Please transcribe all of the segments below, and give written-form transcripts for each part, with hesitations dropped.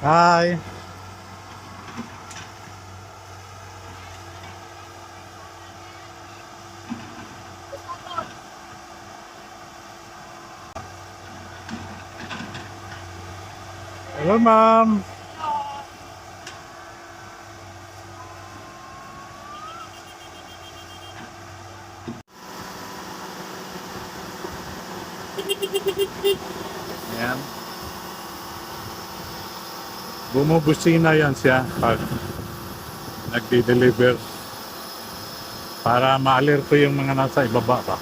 Hi. Hello, ma'am. Ayan. Bumubusina yan siya pag nagdi-deliver para ma-alerto yung mga nasa ibaba pa.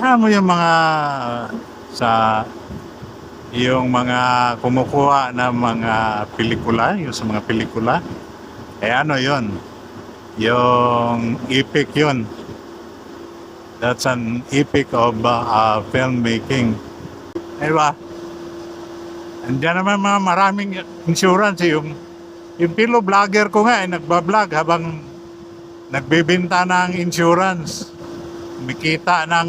Alam mo yung mga sa yung mga kumukuha ng mga pelikula, yung sa mga pelikula, ano yon, yung epic yun. That's an epic of filmmaking. Diba? Andiyan naman mga maraming insurance. Yung pilo vlogger ko nga nagbablog habang nagbebenta ng insurance. Kumikita ng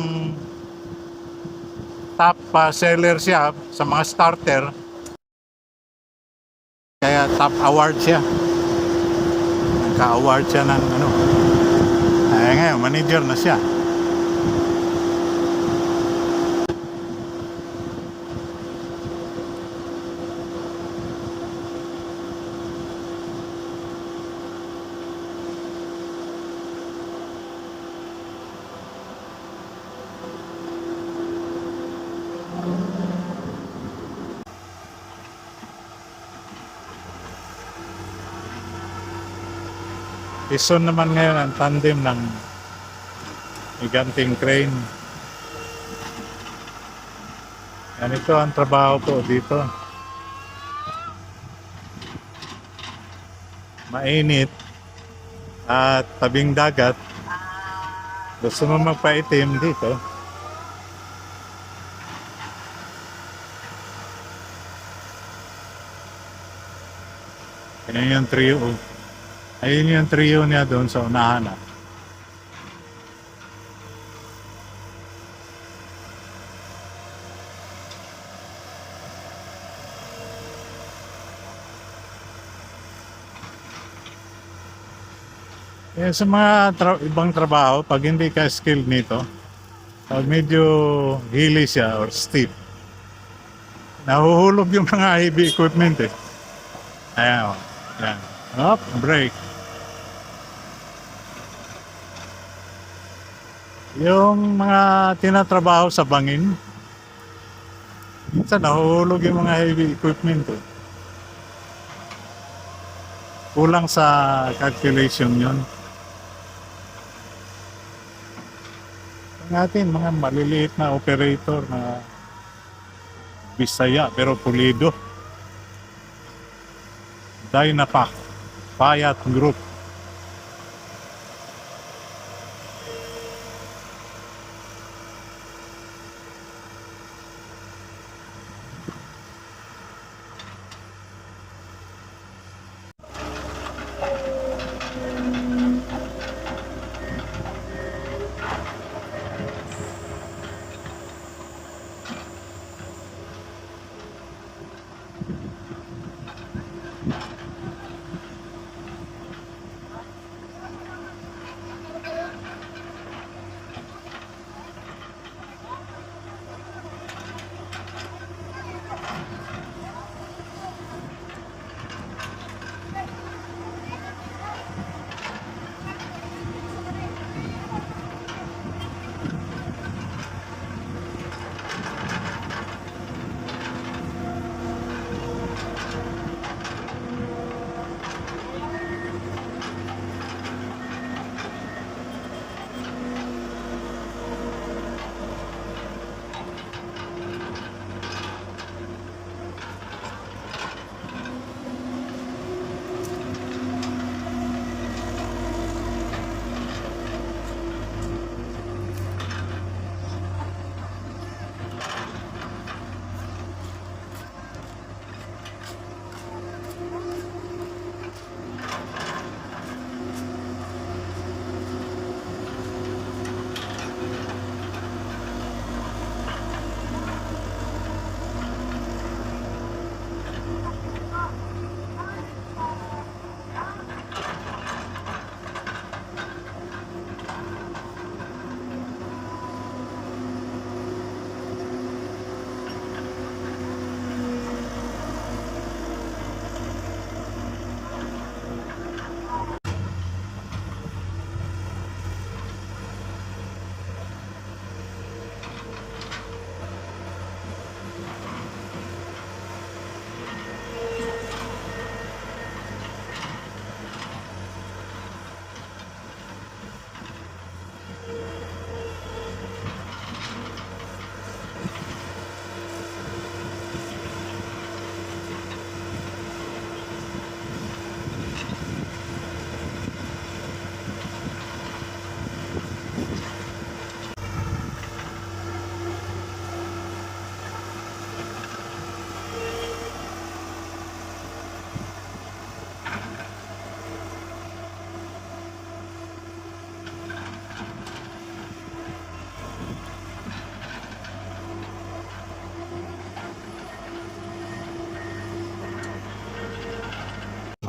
top seller siya sa mga starter. Kaya top award siya. Nagka-award siya ng ano. Ay ngayon, manager na siya. Ison naman ngayon ang tandem ng giganting crane. Ganito ang trabaho po dito. Mainit at tabing dagat. Gusto mo magpaitim dito? Ayun yung trio. Ayun yung trio niya doon sa unahan. Sa mga ibang trabaho, pag hindi ka skilled nito, pag medyo hilly siya or steep, nahuhulog yung mga heavy equipment eh. Ayan o. Ayan. Up, brake. Yung mga tinatrabaho sa bangin, minsan nahuhulog yung mga heavy equipment eh. Kulang sa calculation yun. Natin mga maliliit na operator na Bisaya pero pulido. Dynapac Payat Group.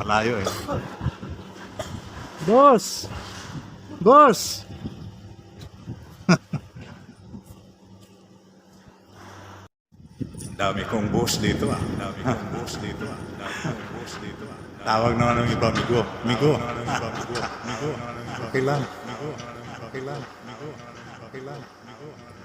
malayo eh. Boss! Boss! Ang dami kong boss dito ah. Ang dami kong boss dito ah. Ang dami kong boss dito ah. Tawag naman ng iba, Migo. Migo. Migo. Okay lang. Migo. Okay lang. Migo. Okay lang. Migo.